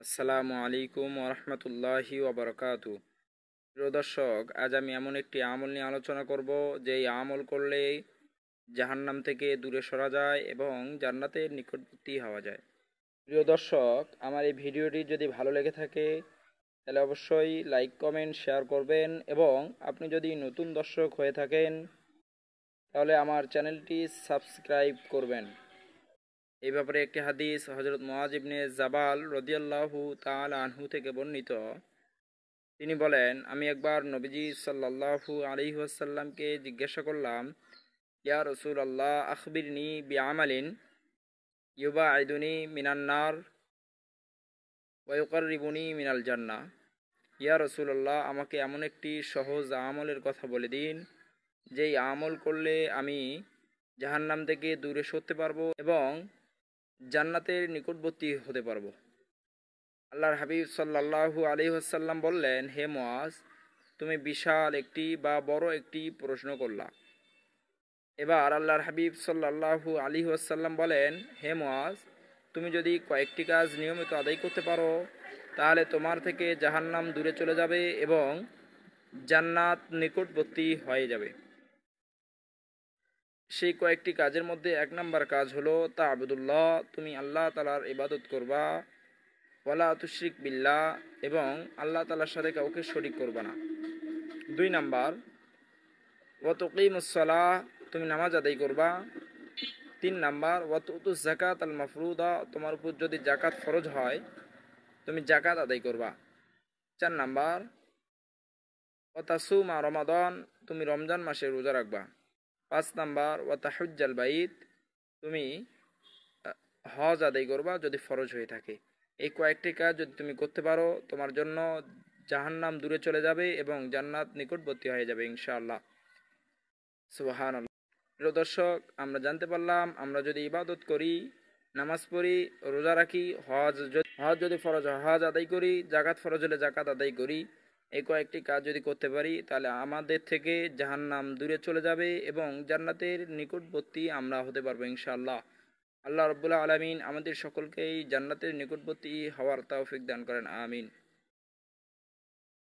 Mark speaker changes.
Speaker 1: আসসালামু আলাইকুম ওরহমতুল্লাহি ওবরকাতু। প্রিয় দর্শক, আজ আমি এমন একটি আমল নিয়ে আলোচনা করব যেই আমল করলে জাহান্নাম থেকে দূরে সরা যায় এবং জান্নাতের নিকটবর্তী হওয়া যায়। প্রিয় দর্শক, আমার এই ভিডিওটি যদি ভালো লেগে থাকে তাহলে অবশ্যই লাইক কমেন্ট শেয়ার করবেন, এবং আপনি যদি নতুন দর্শক হয়ে থাকেন তাহলে আমার চ্যানেলটি সাবস্ক্রাইব করবেন। এই ব্যাপারে একটি হাদিস হযরত মুআয ইবনে জাবাল রাদিয়াল্লাহু তাআলা আনহু থেকে বর্ণিত। তিনি বলেন, আমি একবার নবীজি সাল্লাল্লাহু আলাইহি ওয়াসাল্লামকে জিজ্ঞাসা করলাম, ইয়া রাসূলুল্লাহ, আখবিরনি বিআমালিন ইউবাঈদুনি মিনান নার ওয়া ইউকাররিবুনি মিনাল জান্নাহ। ইয়া রাসূলুল্লাহ, আমাকে এমন একটি সহজ আমলের কথা বলে দিন যেই আমল করলে আমি জাহান্নাম থেকে দূরে সরতে পারবো এবং জান্নাতের নিকটবর্তী হতে পারবো। আল্লাহর হাবিব সাল্লাল্লাহু আলাইহি ওয়াসাল্লাম বললেন, হে মুআজ, তুমি বিশাল একটি বা বড় একটি প্রশ্ন করলা। এবার আল্লাহর হাবিব সাল্লাল্লাহু আলাইহি ওয়াসাল্লাম বলেন, হে মুআজ, তুমি যদি কয়েকটি কাজ নিয়মিত আদায় করতে পারো তাহলে তোমার থেকে জাহান্নাম দূরে চলে যাবে এবং জান্নাত নিকটবর্তী হয়ে যাবে। সেই কয়েকটি কাজের মধ্যে এক নাম্বার কাজ হলো তা'বুদুল্লাহ, তুমি আল্লাহ তাআলার ইবাদত করবা, ওয়ালা তুশরিক বিল্লাহ, এবং আল্লাহ তাআলার সাথে কাউকে শরীক করবা না। 2 নাম্বার ওয়া তুকিমুস সালাহ, তুমি নামাজ আদায় করবা। 3 নাম্বার ওয়া তুতুজ যাকাত আল মাফরুদা, তোমার উপর যদি যাকাত ফরজ হয় তুমি যাকাত আদায় করবা। 4 নাম্বার ওয়া তাসুমা রমাদান, তুমি রমজান মাসে রোজা রাখবা। 5 নাম্বার ওয়া তাহুজ্জাল বাইত, তুমি হজ আদায় করবা যদি ফরজ হয়ে থাকে। এই কয়েকটি কাজ যদি তুমি করতে পারো তোমার জন্য জাহান্নাম দূরে চলে যাবে এবং জান্নাত নিকটবর্তী হয়ে যাবে ইনশাআল্লাহ। সুবহানাল্লাহ। প্রিয় দর্শক, আমরা জানতে পারলাম আমরা যদি ইবাদত করি, নামাজ পড়ি, রোজা রাখি, হজ যদি ফরজ হয় হজ আদায় করি, যাকাত ফরজ হলে যাকাত আদায় করি, এই কয়েকটি কাজ যদি করতে পারি তাহলে আমাদের থেকে জাহান্নাম দূরে চলে যাবে এবং জান্নাতের নিকটবর্তী আমরা হতে পারবো ইনশাআল্লাহ। আল্লাহ রাব্বুল আলামিন আমাদের সকলকেই জান্নাতের নিকটবর্তী হওয়ার তৌফিক দান করেন, আমিন।